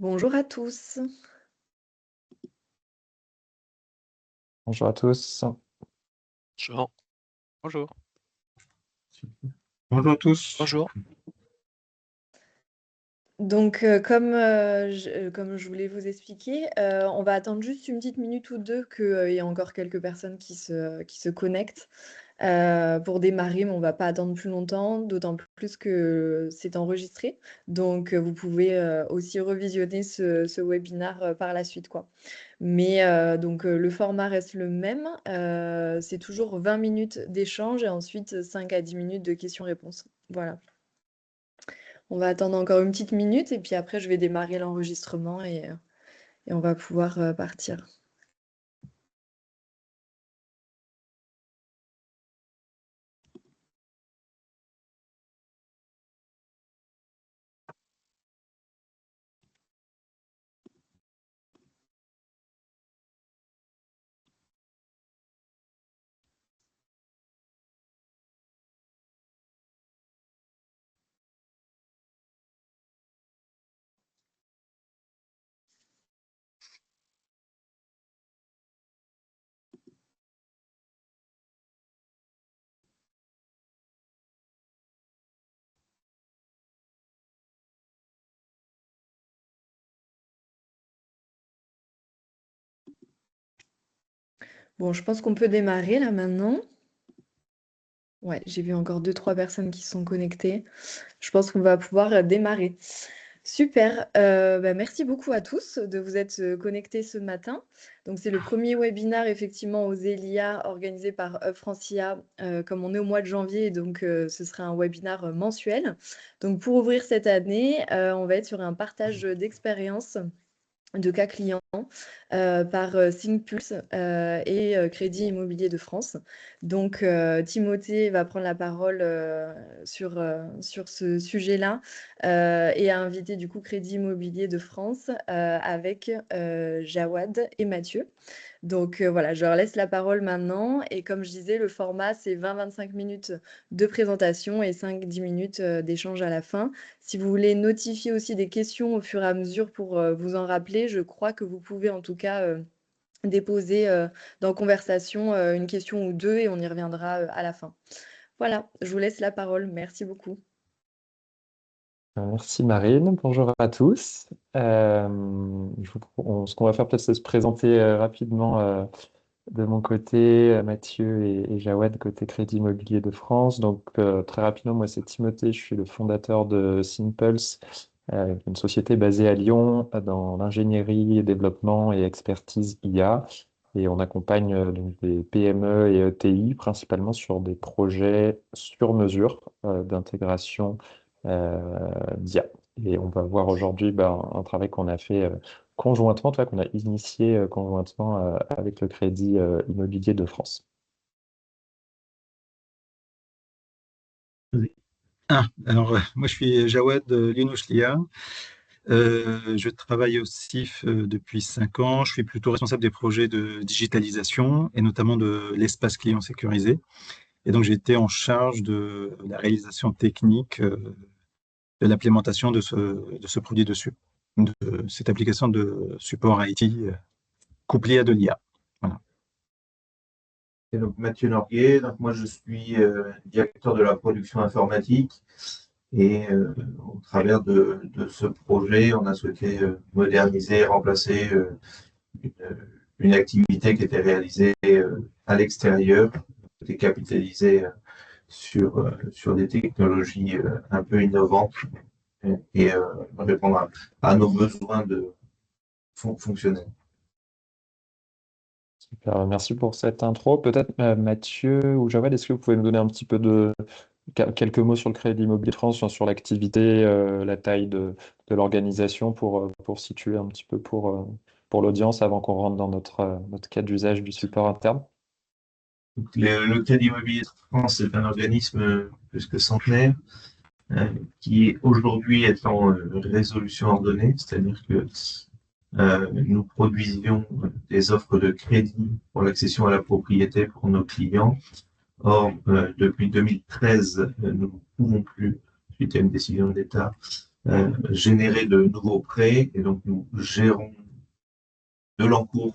Bonjour à tous. Bonjour à tous. Bonjour. Bonjour. Bonjour à tous. Bonjour. Donc, comme je voulais vous expliquer, on va attendre juste une petite minute ou deux qu'il y ait encore quelques personnes qui se connectent pour démarrer, mais on va pas attendre plus longtemps, d'autant plus que c'est enregistré. Donc, vous pouvez aussi revisionner ce webinaire par la suite, quoi. Mais donc, le format reste le même. C'est toujours 20 minutes d'échange et ensuite 5 à 10 minutes de questions-réponses. Voilà. On va attendre encore une petite minute et puis après, je vais démarrer l'enregistrement et on va pouvoir partir. Bon, je pense qu'on peut démarrer là maintenant. Ouais, j'ai vu encore 2-3 personnes qui sont connectées. Je pense qu'on va pouvoir démarrer. Super. Merci beaucoup à tous de vous être connectés ce matin. Donc, c'est le premier webinaire effectivement aux ELIA organisé par Hub Francia, comme on est au mois de janvier, donc ce sera un webinaire mensuel. Donc, pour ouvrir cette année, on va être sur un partage d'expériences de cas clients par Thinkpulse et Crédit Immobilier de France. Donc, Timothée va prendre la parole sur ce sujet-là et a invité du coup Crédit Immobilier de France avec Jawad et Mathieu. Donc voilà, je leur laisse la parole maintenant. Et comme je disais, le format, c'est 20-25 minutes de présentation et 5-10 minutes d'échange à la fin. Si vous voulez notifier aussi des questions au fur et à mesure pour vous en rappeler, je crois que vous pouvez en tout cas déposer dans conversation une question ou deux et on y reviendra à la fin. Voilà, je vous laisse la parole. Merci beaucoup. Merci Marine. Bonjour à tous. Ce qu'on va faire peut-être, c'est se présenter rapidement de mon côté, Mathieu et Jawad côté Crédit Immobilier de France. Donc très rapidement, moi c'est Timothée, je suis le fondateur de Simpulse, une société basée à Lyon dans l'ingénierie, développement et expertise IA. Et on accompagne donc des PME et ETI principalement sur des projets sur mesure d'intégration d'IA. Et on va voir aujourd'hui un travail qu'on a fait conjointement, toi, qu'on a initié conjointement avec le Crédit Immobilier de France. Moi je suis Jawad Younouchlia. Je travaille au CIF depuis 5 ans. Je suis plutôt responsable des projets de digitalisation et notamment de l'espace client sécurisé. Et donc j'ai été en charge de la réalisation technique de l'implémentation de ce produit dessus, de cette application de support IT couplée à de l'IA. Voilà. Et donc Mathieu Norguet, donc moi je suis directeur de la production informatique et au travers de ce projet, on a souhaité moderniser et remplacer une, une activité qui était réalisée à l'extérieur, qui était capitalisée sur des technologies un peu innovantes et répondre à nos besoins de fonctionnels. Super, merci pour cette intro. Peut-être Mathieu ou Jawad, est-ce que vous pouvez me donner un petit peu de quelques mots sur le Crédit Immobilier de France, sur l'activité, la taille de l'organisation pour situer un petit peu pour l'audience avant qu'on rentre dans notre cas d'usage du support interne? Donc, le Crédit Immobilier de France est un organisme plus que centenaire qui aujourd'hui est en résolution ordonnée, c'est-à-dire que nous produisions des offres de crédit pour l'accession à la propriété pour nos clients. Or, depuis 2013, nous ne pouvons plus, suite à une décision de l'État, générer de nouveaux prêts et donc nous gérons de l'encours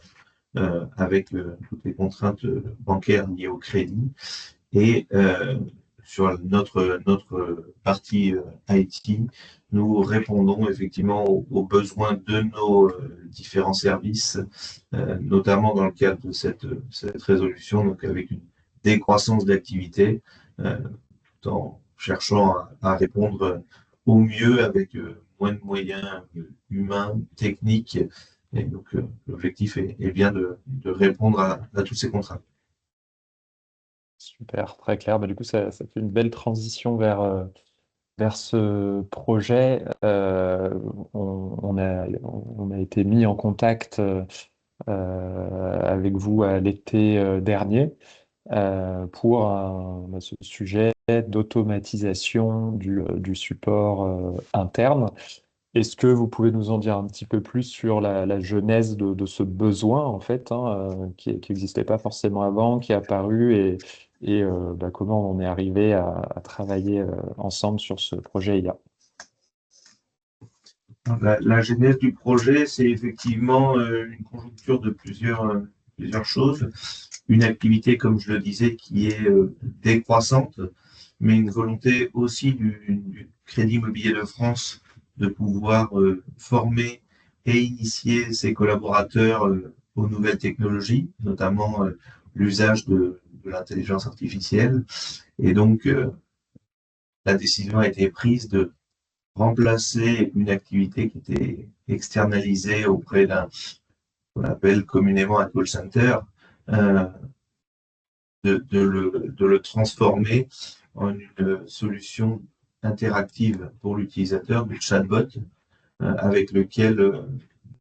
avec toutes les contraintes bancaires liées au crédit. Et sur notre partie IT, nous répondons effectivement aux besoins de nos différents services, notamment dans le cadre de cette résolution, donc avec une décroissance d'activité, en cherchant à répondre au mieux avec moins de moyens humains, techniques. Et donc l'objectif est bien de répondre à toutes ces contraintes. Super, très clair. Bah, du coup, ça fait une belle transition vers ce projet. On a été mis en contact avec vous à l'été dernier pour ce sujet d'automatisation du support interne. Est-ce que vous pouvez nous en dire un petit peu plus sur la genèse de ce besoin, en fait, hein, qui n'existait pas forcément avant, qui est apparu et comment on est arrivé à travailler ensemble sur ce projet IA? La genèse du projet, c'est effectivement une conjoncture de plusieurs choses. Une activité, comme je le disais, qui est décroissante, mais une volonté aussi du Crédit Immobilier de France de pouvoir former et initier ses collaborateurs aux nouvelles technologies, notamment l'usage de l'intelligence artificielle. Et donc, la décision a été prise de remplacer une activité qui était externalisée auprès d'un, qu'on appelle communément un call center, euh, de le transformer en une solution interactive pour l'utilisateur, du chatbot, avec lequel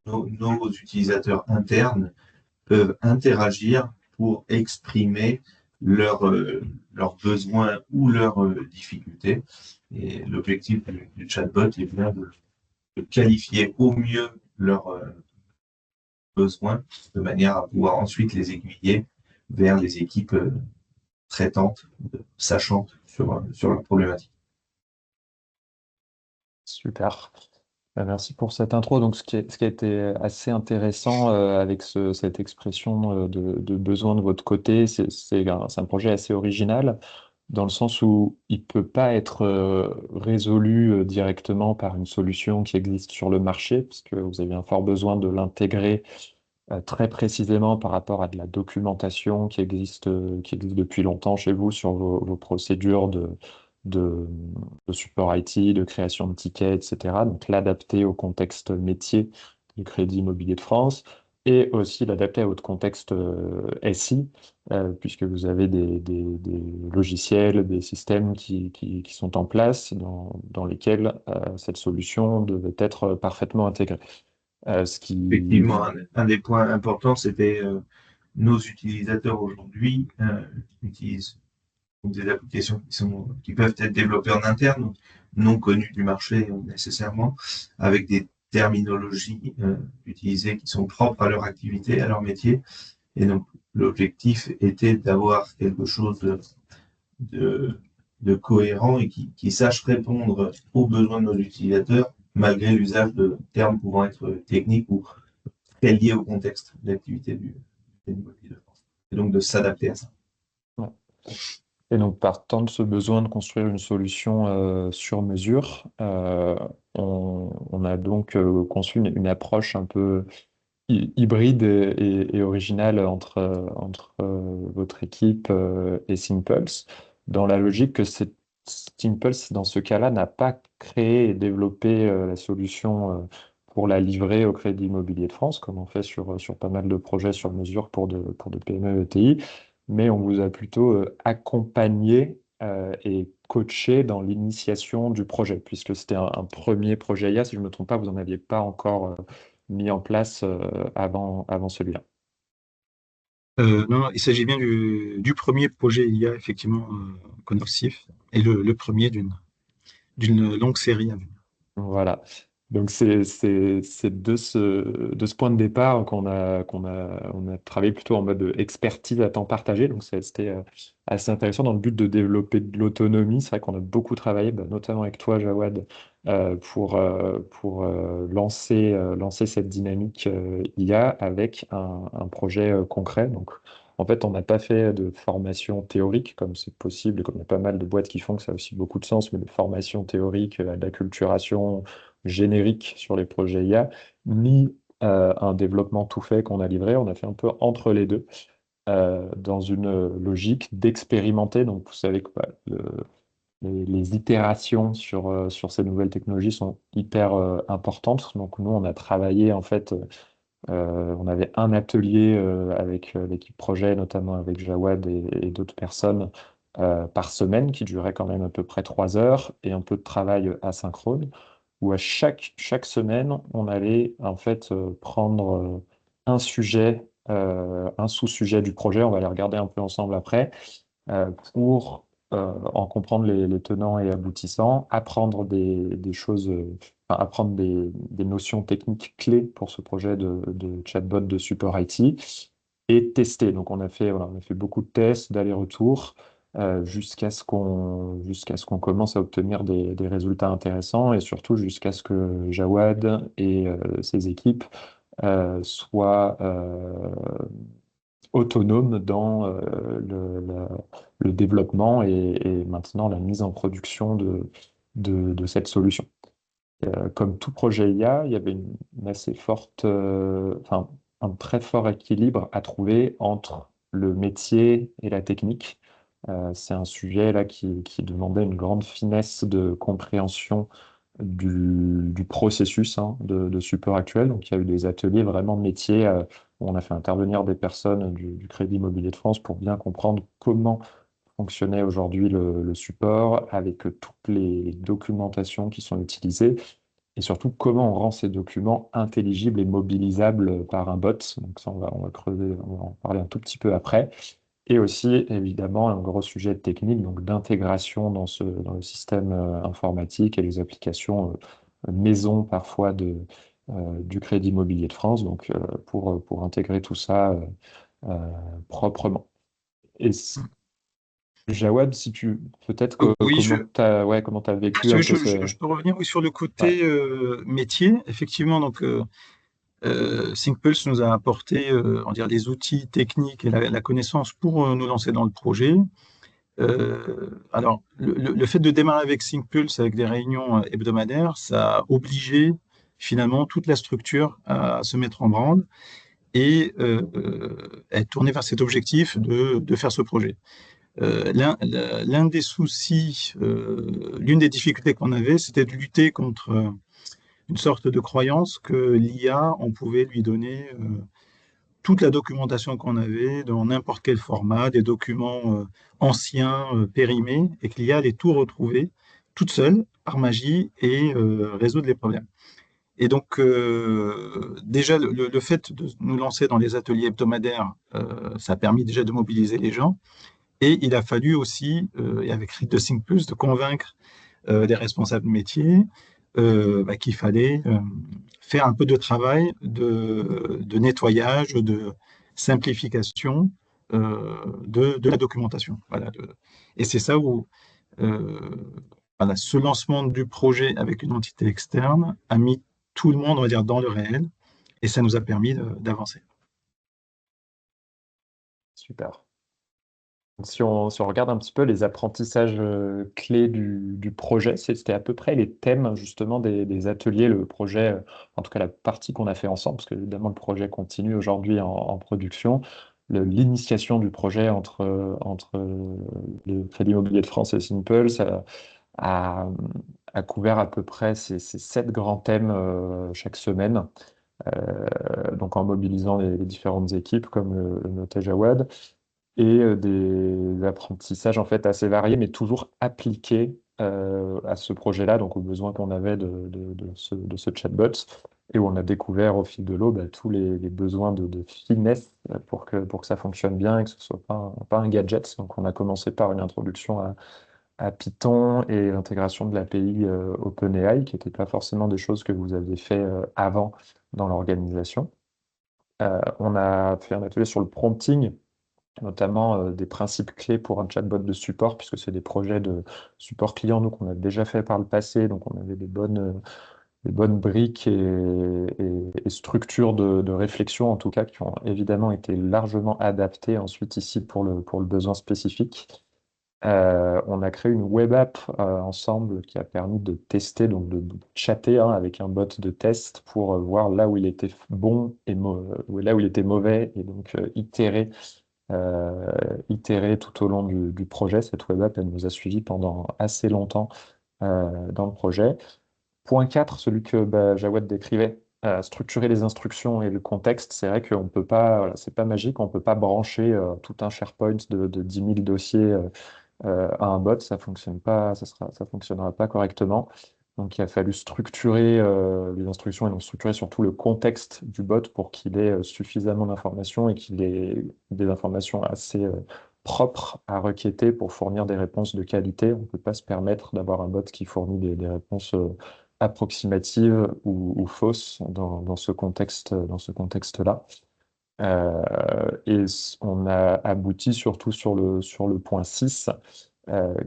nos utilisateurs internes peuvent interagir pour exprimer leurs besoins ou leurs difficultés. Et l'objectif du chatbot est bien de qualifier au mieux leurs besoins, de manière à pouvoir ensuite les aiguiller vers les équipes traitantes, sachantes sur leur problématique. Super. Merci pour cette intro. Donc, ce qui a été assez intéressant avec cette expression de besoin de votre côté, c'est un projet assez original dans le sens où il ne peut pas être résolu directement par une solution qui existe sur le marché, parce que vous avez un fort besoin de l'intégrer très précisément par rapport à de la documentation qui existe depuis longtemps chez vous sur vos procédures de, de support IT, de création de tickets, etc. Donc l'adapter au contexte métier du Crédit Immobilier de France et aussi l'adapter à votre contexte SI, puisque vous avez des logiciels, des systèmes qui sont en place dans lesquels cette solution devait être parfaitement intégrée. Ce qui Effectivement, un des points importants, c'était nos utilisateurs aujourd'hui utilisent des applications qui peuvent être développées en interne, donc non connues du marché nécessairement, avec des terminologies utilisées qui sont propres à leur activité, à leur métier. Et donc, l'objectif était d'avoir quelque chose de, de cohérent et qui sache répondre aux besoins de nos utilisateurs, malgré l'usage de termes pouvant être techniques ou très liés au contexte d'activité du Immobilier de France. Et donc, de s'adapter à ça. Ouais. Et donc, partant de ce besoin de construire une solution sur mesure, on a donc conçu une approche un peu hybride et originale entre votre équipe et Simpulse, dans la logique que Simpulse, dans ce cas-là, n'a pas créé et développé la solution pour la livrer au Crédit Immobilier de France, comme on fait sur pas mal de projets sur mesure pour de PME et ETI, mais on vous a plutôt accompagné et coaché dans l'initiation du projet, puisque c'était un premier projet IA, si je ne me trompe pas, vous n'en aviez pas encore mis en place avant celui-là. Non, il s'agit bien du premier projet IA, effectivement, Connorsif, et le premier d'une longue série à venir. Voilà. Donc c'est de ce point de départ on a travaillé plutôt en mode expertise à temps partagé. Donc c'était assez intéressant dans le but de développer de l'autonomie. C'est vrai qu'on a beaucoup travaillé, bah, notamment avec toi, Jawad, pour lancer cette dynamique IA avec un projet concret. Donc en fait, on n'a pas fait de formation théorique comme c'est possible, comme il y a pas mal de boîtes qui font, que ça a aussi beaucoup de sens, mais de formation théorique, de l'acculturation générique sur les projets IA, ni un développement tout fait qu'on a livré. On a fait un peu entre les deux, dans une logique d'expérimenter. Donc, vous savez que bah, les itérations sur ces nouvelles technologies sont hyper importantes. Donc, nous, on a travaillé en fait. On avait un atelier avec l'équipe projet, notamment avec Jawad et d'autres personnes, par semaine, qui durait quand même à peu près 3 heures, et un peu de travail asynchrone, où à chaque semaine, on allait en fait prendre un sujet, un sous-sujet du projet, on va les regarder un peu ensemble après, pour en comprendre les tenants et aboutissants, apprendre des choses, enfin, apprendre des notions techniques clés pour ce projet de chatbot de support IT et tester. Donc voilà, on a fait beaucoup de tests, d'allers-retours, jusqu'à ce qu'on commence à obtenir des résultats intéressants et surtout jusqu'à ce que Jawad et ses équipes soient autonomes dans le développement et maintenant la mise en production de cette solution. Comme tout projet IA, il y avait une assez forte, enfin, un très fort équilibre à trouver entre le métier et la technique. C'est un sujet là qui demandait une grande finesse de compréhension du processus, hein, de support actuel. Donc, il y a eu des ateliers vraiment métiers où on a fait intervenir des personnes du Crédit Immobilier de France pour bien comprendre comment fonctionnait aujourd'hui le support, avec toutes les documentations qui sont utilisées, et surtout comment on rend ces documents intelligibles et mobilisables par un bot. Donc ça, on va creuser, on va en parler un tout petit peu après. Et aussi, évidemment, un gros sujet technique, donc d'intégration dans le système informatique et les applications maison parfois du Crédit Immobilier de France, donc pour intégrer tout ça euh, proprement. Et Jawad, si tu peut-être Oui, comment t'as vécu si un tu peu veux, ce... je peux revenir oui, sur le Ouais, côté métier. Effectivement, donc ThinkPulse nous a apporté on va dire, les outils techniques et la connaissance pour nous lancer dans le projet. Alors, le fait de démarrer avec ThinkPulse, avec des réunions hebdomadaires, ça a obligé finalement toute la structure à se mettre en branle et être tournée vers cet objectif de faire ce projet. L'un des soucis, l'une des difficultés qu'on avait, c'était de lutter contre une sorte de croyance que l'IA, on pouvait lui donner toute la documentation qu'on avait dans n'importe quel format, des documents anciens, périmés, et que l'IA allait tout retrouver toute seule, par magie, et résoudre les problèmes. Et donc, déjà, le fait de nous lancer dans les ateliers hebdomadaires, ça a permis déjà de mobiliser les gens. Et il a fallu aussi, et avec Rite de Think Plus, de convaincre les responsables métiers qu'il fallait faire un peu de travail de nettoyage, de simplification de la documentation. Voilà, et c'est ça où voilà, ce lancement du projet avec une entité externe a mis tout le monde, on va dire, dans le réel, et ça nous a permis d'avancer. super. Si on regarde un petit peu les apprentissages clés du projet, c'était à peu près les thèmes justement des ateliers, le projet, en tout cas la partie qu'on a fait ensemble, parce que évidemment le projet continue aujourd'hui en production. L'initiation du projet entre le Crédit Immobilier de France et Simple, ça a, a couvert à peu près ces 7 grands thèmes chaque semaine, donc en mobilisant les différentes équipes, comme le notait Jawad, et des apprentissages en fait assez variés, mais toujours appliqués à ce projet-là, donc aux besoins qu'on avait de ce chatbot, et où on a découvert au fil de l'eau bah, tous les besoins de finesse pour que ça fonctionne bien et que ce soit pas un gadget. Donc on a commencé par une introduction à Python et l'intégration de l'API OpenAI, qui n'étaient pas forcément des choses que vous aviez fait avant dans l'organisation. On a fait un atelier sur le prompting, notamment des principes clés pour un chatbot de support, puisque c'est des projets de support client nous qu'on a déjà fait par le passé, donc on avait des bonnes briques et structures de réflexion, en tout cas, qui ont évidemment été largement adaptées ensuite ici pour le besoin spécifique. On a créé une web app ensemble qui a permis de tester, donc de chatter avec un bot de test pour voir là où il était bon et là où il était mauvais, et donc euh, itérer tout au long du projet. Cette web app, elle nous a suivis pendant assez longtemps dans le projet. Point 4, celui que Jawed décrivait, structurer les instructions et le contexte. C'est vrai qu'on peut pas, voilà, c'est pas magique, on peut pas brancher tout un SharePoint de 10 000 dossiers à un bot, ça fonctionne pas, ça fonctionnera pas correctement. Donc il a fallu structurer les instructions et donc structurer surtout le contexte du bot pour qu'il ait suffisamment d'informations et qu'il ait des informations assez propres à requêter pour fournir des réponses de qualité. On ne peut pas se permettre d'avoir un bot qui fournit des réponses approximatives ou fausses dans ce contexte-là. On a abouti surtout sur le point 6,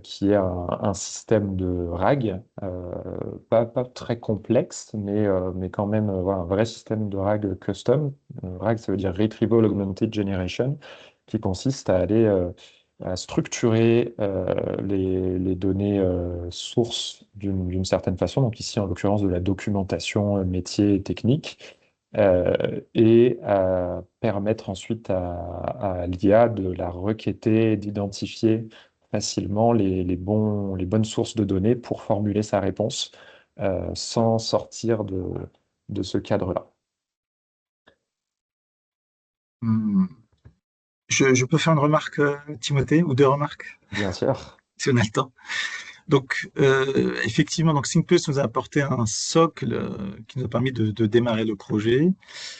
qui est un système de RAG, pas très complexe, mais quand même voilà, un vrai système de RAG custom. RAG, ça veut dire Retrieval Augmented Generation, qui consiste à aller à structurer les données sources d'une certaine façon, donc ici en l'occurrence de la documentation métier et technique, et à permettre ensuite à l'IA de la requêter, d'identifier facilement les bonnes sources de données pour formuler sa réponse sans sortir de ce cadre-là. Hmm. Je peux faire une remarque, Timothée, ou deux remarques, Bien sûr. si on a le temps. Donc, effectivement, donc ThinkPlus nous a apporté un socle qui nous a permis de démarrer le projet.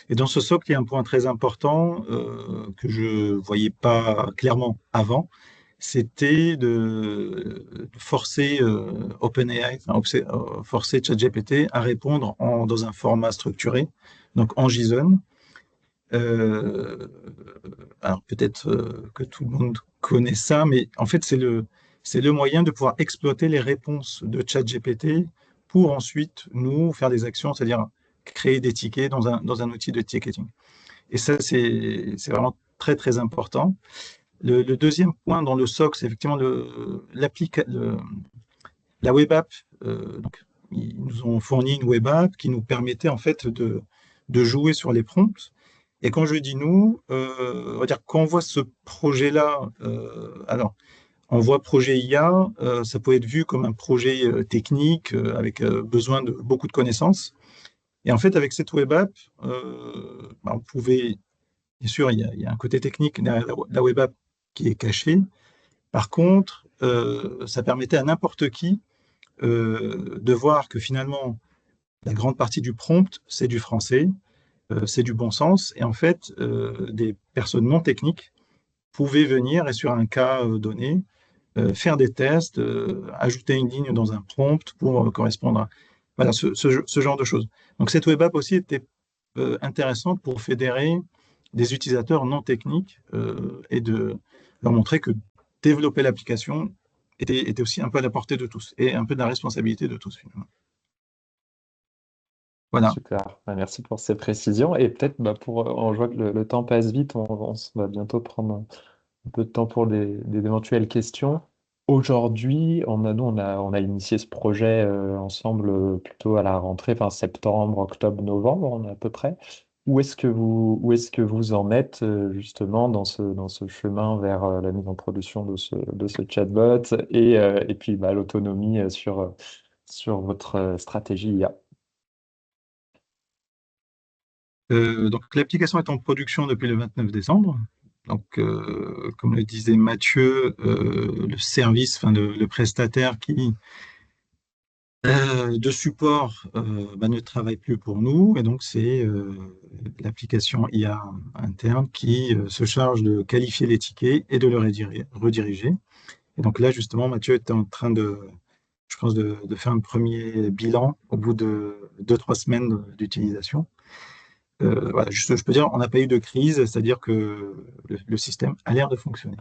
Et dans ce socle, il y a un point très important que je voyais pas clairement avant, c'était de forcer OpenAI, forcer ChatGPT à répondre dans un format structuré, donc en JSON. Euh, alors peut-être que tout le monde connaît ça, mais en fait c'est le moyen de pouvoir exploiter les réponses de ChatGPT pour ensuite nous faire des actions, c'est-à-dire créer des tickets dans un outil de ticketing. Et ça c'est vraiment très très important. Le deuxième point dans le SOC, c'est effectivement la web app. Donc, ils nous ont fourni une web app qui nous permettait en fait de jouer sur les prompts. Et quand je dis nous, on va dire quand on voit ce projet-là, alors on voit projet IA, ça peut être vu comme un projet technique avec besoin de beaucoup de connaissances. Et en fait, avec cette web app, on pouvait, bien sûr, il y a un côté technique derrière la web app qui est caché. Par contre, ça permettait à n'importe qui de voir que finalement, la grande partie du prompt, c'est du français, c'est du bon sens. Et en fait, des personnes non techniques pouvaient venir et sur un cas donné, faire des tests, ajouter une ligne dans un prompt pour correspondre à voilà, ce genre de choses. Donc cette web app aussi était intéressante pour fédérer des utilisateurs non techniques et de leur montrer que développer l'application était aussi un peu à la portée de tous et un peu de la responsabilité de tous finalement. Voilà. Super. Merci pour ces précisions. Et peut-être, on voit que le temps passe vite, on va bientôt prendre un peu de temps pour des éventuelles questions. Aujourd'hui, on a initié ce projet ensemble plutôt à la rentrée, fin septembre, octobre, novembre, on est à peu près. Où est-ce que vous en êtes justement dans ce chemin vers la mise en production de ce chatbot et puis l'autonomie sur votre stratégie IA? Donc l'application est en production depuis le 29 décembre. Donc, comme le disait Mathieu, le service, enfin le prestataire de support ne travaille plus pour nous, et donc c'est l'application IA interne qui se charge de qualifier les tickets et de le rediriger. Et donc là, justement, Mathieu était en train je pense, de faire un premier bilan au bout de 2-3 semaines d'utilisation. Voilà, juste, je peux dire, on n'a pas eu de crise, c'est-à-dire que le système a l'air de fonctionner.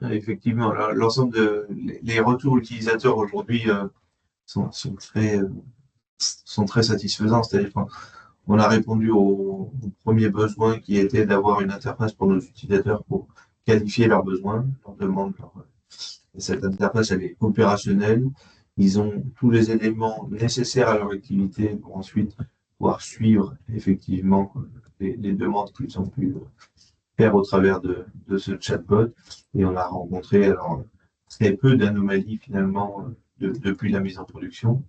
Effectivement, l'ensemble les retours utilisateurs aujourd'hui sont très satisfaisants. C'est-à-dire qu'on a répondu au premier besoin qui était d'avoir une interface pour nos utilisateurs pour qualifier leurs besoins, leurs demandes. Cette interface, elle est opérationnelle. Ils ont tous les éléments nécessaires à leur activité pour ensuite pouvoir suivre effectivement les demandes qu'ils ont pu faire au travers de ce chatbot. Et on a rencontré alors très peu d'anomalies finalement depuis la mise en production.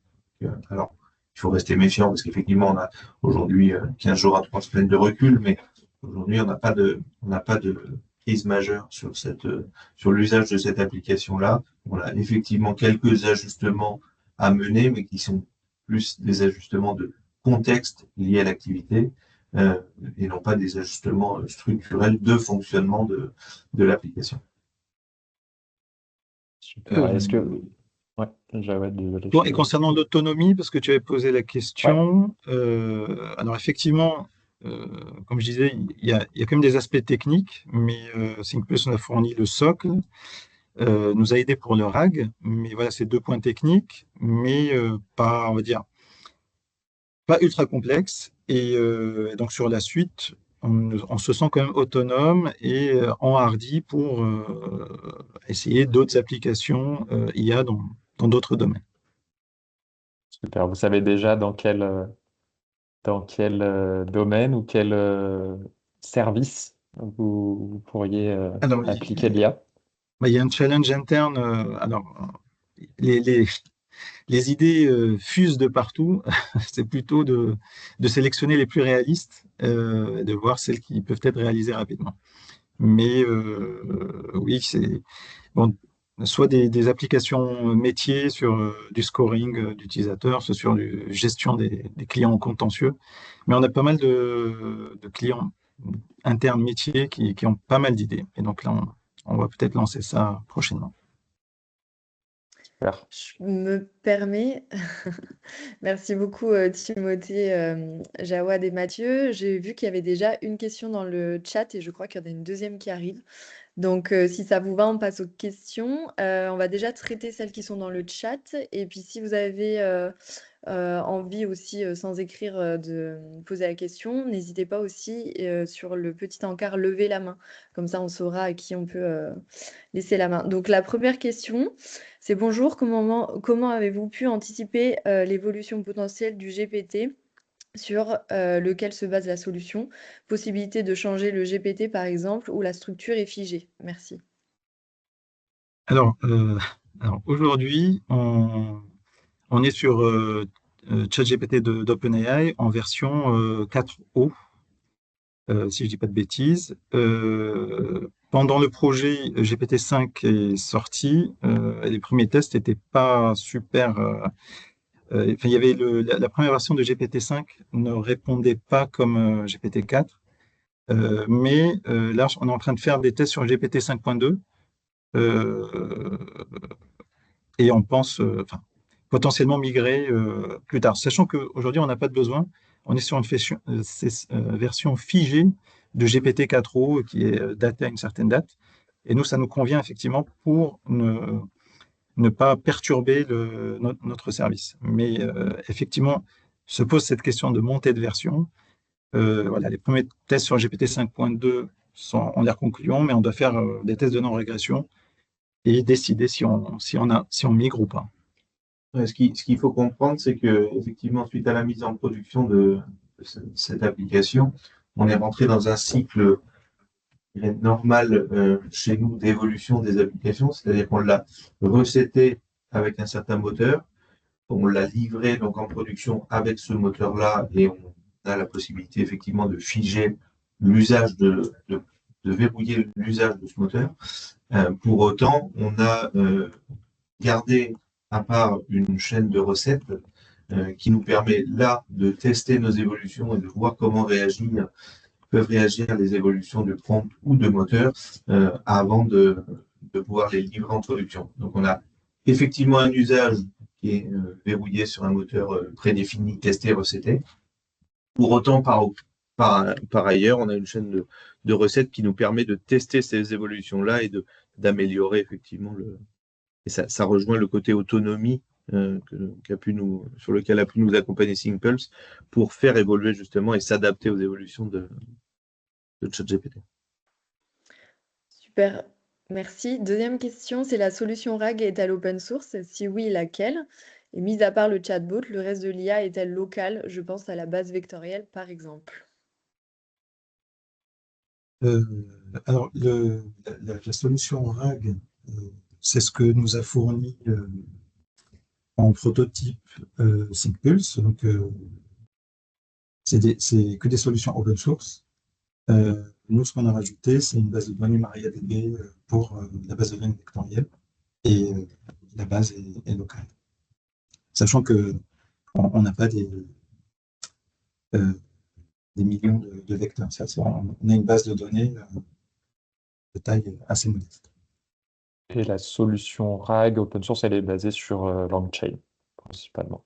Alors, il faut rester méfiant parce qu'effectivement, on a aujourd'hui 15 jours à 3 semaines de recul, mais aujourd'hui, on n'a pas de crise majeure sur l'usage de cette application-là. On a effectivement quelques ajustements à mener, mais qui sont plus des ajustements de contexte liés à l'activité et non pas des ajustements structurels de fonctionnement de l'application. Super. Est-ce que... Ouais, Jawed, désolé. Bon, et concernant l'autonomie, parce que tu avais posé la question, alors effectivement, comme je disais, il y a quand même des aspects techniques, mais ThinkPlus nous a fourni le socle, nous a aidé pour le RAG, mais voilà, c'est 2 points techniques, mais pas, on va dire, pas ultra complexe. Et donc sur la suite, on se sent quand même autonome et enhardi pour essayer d'autres applications IA dans d'autres domaines. Super. Vous savez déjà dans quel domaine ou quel service vous pourriez Alors, appliquer l'IA? il y a un challenge interne. Alors, les idées fusent de partout. C'est plutôt de sélectionner les plus réalistes, de voir celles qui peuvent être réalisées rapidement. Mais oui, c'est bon, soit des applications métiers sur du scoring d'utilisateurs, soit sur du gestion des clients contentieux. Mais on a pas mal de clients internes métiers qui ont pas mal d'idées. Et donc là, on va peut-être lancer ça prochainement. Super. Je me permets, merci beaucoup Timothée, Jawad et Mathieu. J'ai vu qu'il y avait déjà une question dans le chat et je crois qu'il y en a une deuxième qui arrive. Donc si ça vous va, on passe aux questions. On va déjà traiter celles qui sont dans le chat. Et puis si vous avez envie aussi, sans écrire, de poser la question, n'hésitez pas aussi sur le petit encart lever la main. Comme ça, on saura à qui on peut laisser la main. Donc la première question, c'est bonjour, comment avez-vous pu anticiper l'évolution potentielle du GPT sur lequel se base la solution? Possibilité de changer le GPT par exemple, ou la structure est figée? Merci. Alors aujourd'hui, on est sur ChatGPT d'OpenAI en version 4.0, si je ne dis pas de bêtises. Pendant le projet, GPT-5 est sorti. Les premiers tests n'étaient pas super. Il y avait la première version de GPT-5 ne répondait pas comme GPT-4. Mais là, on est en train de faire des tests sur GPT 5.2 et on pense potentiellement migrer plus tard. Sachant qu'aujourd'hui, on n'a pas de besoin. On est sur une version figée de GPT 4.0 qui est datée à une certaine date. Et nous, ça nous convient effectivement pour ne pas perturber notre service. Mais effectivement, se pose cette question de montée de version. Voilà, les premiers tests sur GPT 5.2 ont l'air concluants, mais on doit faire des tests de non-régression et décider si on migre ou pas. Ce qu'il faut comprendre, c'est que effectivement, suite à la mise en production de cette application, on est rentré dans un cycle normal chez nous d'évolution des applications, c'est-à-dire qu'on l'a reseté avec un certain moteur, on l'a livré donc en production avec ce moteur-là et on a la possibilité effectivement de figer l'usage de verrouiller l'usage de ce moteur. Pour autant, on a gardé à part une chaîne de recettes qui nous permet là de tester nos évolutions et de voir comment peuvent réagir les évolutions de prompt ou de moteur avant de de pouvoir les livrer en production. Donc, on a effectivement un usage qui est verrouillé sur un moteur prédéfini, testé, recetté. Pour autant, par ailleurs, on a une chaîne de recettes qui nous permet de tester ces évolutions-là et d'améliorer effectivement Et ça rejoint le côté autonomie sur lequel a pu nous accompagner SyncPulse pour faire évoluer justement et s'adapter aux évolutions de ChatGPT. Super, merci. Deuxième question, c'est la solution RAG est-elle open source? Si oui, laquelle? Et mis à part le chatbot, le reste de l'IA est-elle locale? Je pense à la base vectorielle, par exemple. Alors, la solution RAG, c'est ce que nous a fourni en prototype SyncPulse. Donc, c'est que des solutions open source. Nous, ce qu'on a rajouté, c'est une base de données MariaDB pour la base de données vectorielle. Et la base est locale. Sachant qu'on n'a pas des millions de vecteurs. On a une base de données de taille assez modeste. Et la solution RAG open source, elle est basée sur LangChain, principalement.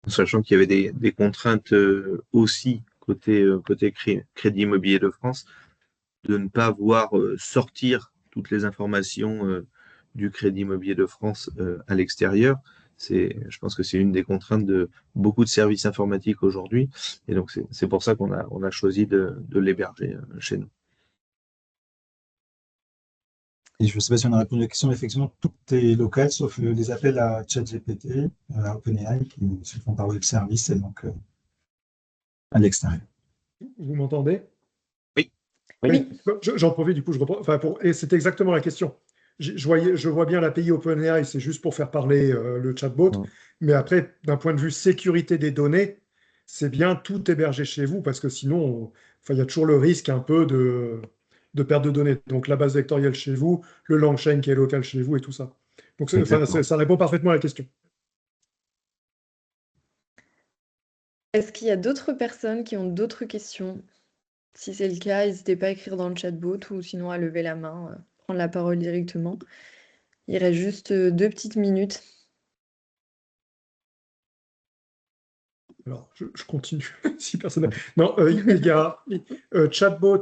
Sachant qu'il y avait des contraintes aussi côté Crédit Immobilier de France, de ne pas voir sortir toutes les informations du Crédit Immobilier de France à l'extérieur. Je pense que c'est une des contraintes de beaucoup de services informatiques aujourd'hui. Et donc, c'est pour ça qu'on a choisi de l'héberger chez nous. Et je ne sais pas si on a répondu à la question, mais effectivement, tout est local, sauf les appels à ChatGPT, à OpenAI, qui se font par web service, et donc à l'extérieur. Vous m'entendez? Oui. Oui. J'en profite, du coup, je reprends. Et c'est exactement la question. Je vois bien l'API OpenAI, c'est juste pour faire parler le chatbot, mais après, d'un point de vue sécurité des données, c'est bien tout hébergé chez vous, parce que sinon, il y a toujours le risque un peu de perte de données. Donc la base vectorielle chez vous, le LangChain qui est local chez vous et tout ça. Donc ça répond parfaitement à la question. Est-ce qu'il y a d'autres personnes qui ont d'autres questions? Si c'est le cas, n'hésitez pas à écrire dans le chatbot ou sinon à lever la main, prendre la parole directement. Il reste juste 2 petites minutes. Alors, je continue, si personne n'a... Non, il y a chatbot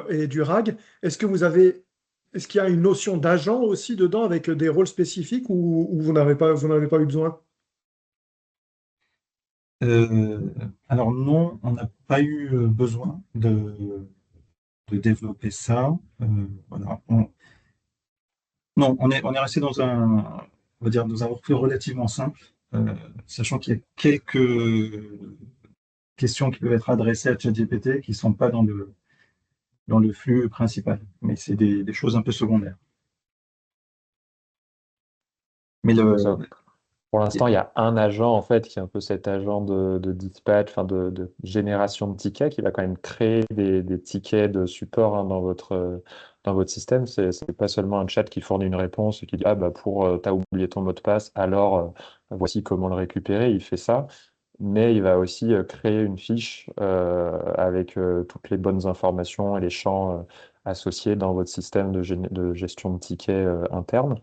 et du RAG. Est-ce qu'il y a une notion d'agent aussi dedans avec des rôles spécifiques ou vous n'avez pas eu besoin? Alors non, on n'a pas eu besoin de développer ça. Voilà. Non, on est resté dans on va dire, dans un workflow relativement simple, sachant qu'il y a quelques questions qui peuvent être adressées à ChatGPT qui ne sont pas dans le flux principal, mais c'est des choses un peu secondaires. Mais Pour l'instant, il y a un agent en fait qui est un peu cet agent de dispatch, enfin de génération de tickets, qui va quand même créer des tickets de support dans votre système. C'est pas seulement un chat qui fournit une réponse et qui dit ah bah t'as oublié ton mot de passe, alors voici comment le récupérer. Il fait ça, mais il va aussi créer une fiche avec toutes les bonnes informations et les champs associés dans votre système de gestion de tickets interne.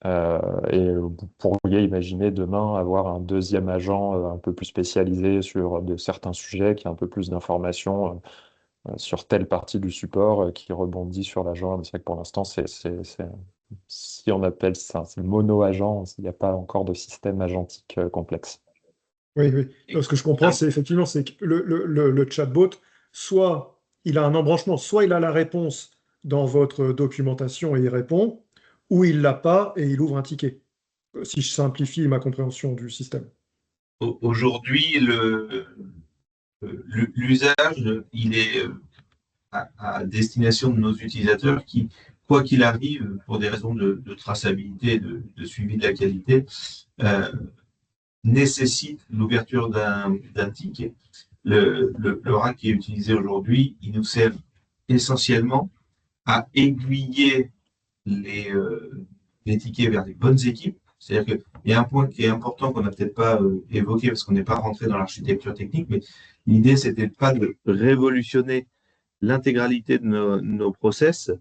Et vous pourriez imaginer demain avoir un deuxième agent un peu plus spécialisé sur certains sujets, qui a un peu plus d'informations sur telle partie du support qui rebondit sur l'agent. C'est vrai que pour l'instant, si on appelle ça, c'est mono-agent, il n'y a pas encore de système agentique complexe. Oui. Ce que je comprends, c'est effectivement que le chatbot, soit il a un embranchement, soit il a la réponse dans votre documentation et il répond, ou il l'a pas et il ouvre un ticket, si je simplifie ma compréhension du système. Aujourd'hui, l'usage, il est à destination de nos utilisateurs qui, quoi qu'il arrive, pour des raisons de traçabilité, de suivi de la qualité, nécessite l'ouverture d'un ticket. Le RAG qui est utilisé aujourd'hui, il nous sert essentiellement à aiguiller les tickets vers les bonnes équipes. C'est-à-dire qu'il y a un point qui est important qu'on n'a peut-être pas évoqué parce qu'on n'est pas rentré dans l'architecture technique, mais l'idée, c'était pas de révolutionner l'intégralité de nos process,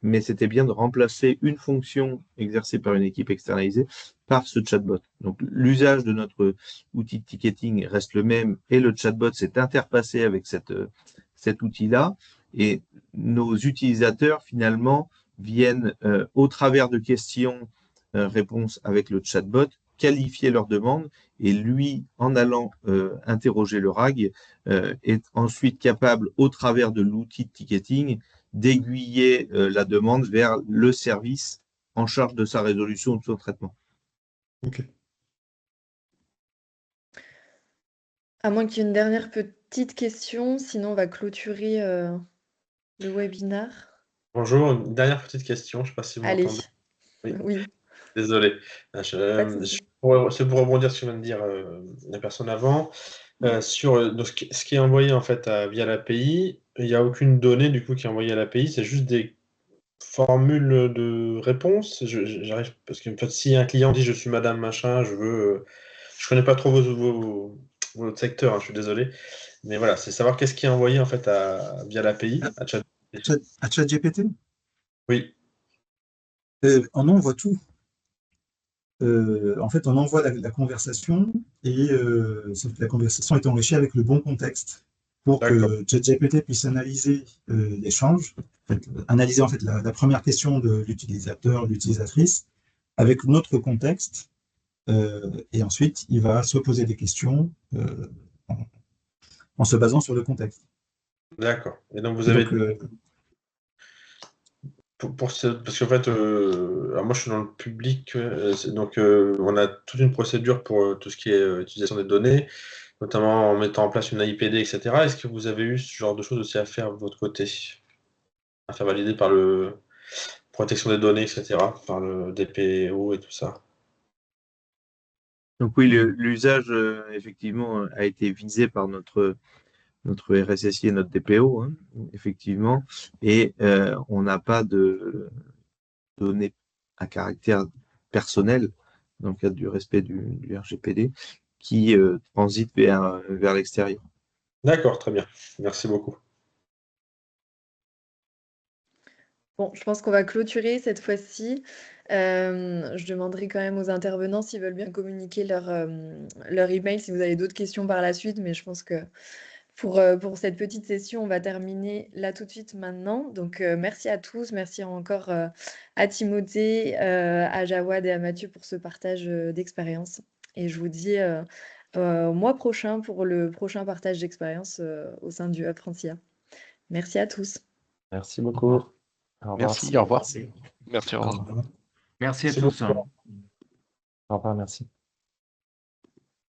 mais c'était bien de remplacer une fonction exercée par une équipe externalisée par ce chatbot. Donc, l'usage de notre outil de ticketing reste le même et le chatbot s'est interfacé avec cet outil-là. Et nos utilisateurs, finalement, viennent, au travers de questions-réponses avec le chatbot, qualifier leurs demandes et lui, en allant interroger le RAG, est ensuite capable, au travers de l'outil de ticketing, d'aiguiller la demande vers le service en charge de sa résolution ou de son traitement. Ok. À moins qu'il y ait une dernière petite question, sinon on va clôturer le webinaire. Bonjour, une dernière petite question, je ne sais pas si vous Allez, m'entendez. Oui, oui, désolé. pas de souci. C'est pour rebondir sur ce que vient de dire la personne avant. Sur donc, ce qui est envoyé en fait via l'API, il n'y a aucune donnée du coup qui est envoyée à l'API, c'est juste des formules de réponse. J'arrive parce que en fait, si un client dit je suis madame machin, je connais pas trop votre secteur, hein, je suis désolé. Mais voilà, c'est savoir qu'est-ce qui est envoyé en fait via l'API à ChatGPT. À ChatGPT, Oui, on envoie tout. En fait, on envoie la conversation et sauf que la conversation est enrichie avec le bon contexte pour d'accord. que ChatGPT puisse analyser l'échange, en fait, analyser en fait la première question de l'utilisateur, l'utilisatrice, avec notre contexte, et ensuite il va se poser des questions en, en se basant sur le contexte. D'accord. Et donc vous Et avez donc, parce qu'en fait, alors moi je suis dans le public, donc on a toute une procédure pour tout ce qui est utilisation des données, notamment en mettant en place une AIPD, etc. Est-ce que vous avez eu ce genre de choses aussi à faire de votre côté, à faire valider par le protection des données, etc., par le DPO et tout ça? Donc oui, l'usage, effectivement, a été visé par notre RSSI et notre DPO, hein, effectivement, et on n'a pas de données à caractère personnel, dans le cadre du respect du RGPD, qui transitent vers l'extérieur. D'accord, très bien. Merci beaucoup. Bon, je pense qu'on va clôturer cette fois-ci. Je demanderai quand même aux intervenants s'ils veulent bien communiquer leur email si vous avez d'autres questions par la suite, mais je pense que pour cette petite session, on va terminer là tout de suite maintenant. Donc, merci à tous. Merci encore à Timothée, à Jawad et à Mathieu pour ce partage d'expérience. Et je vous dis au mois prochain pour le prochain partage d'expérience au sein du Hub Francia. Merci à tous. Merci beaucoup. Au revoir. Merci, au revoir. Merci, au revoir. alors, Merci à Merci tous. beaucoup. Au revoir, merci.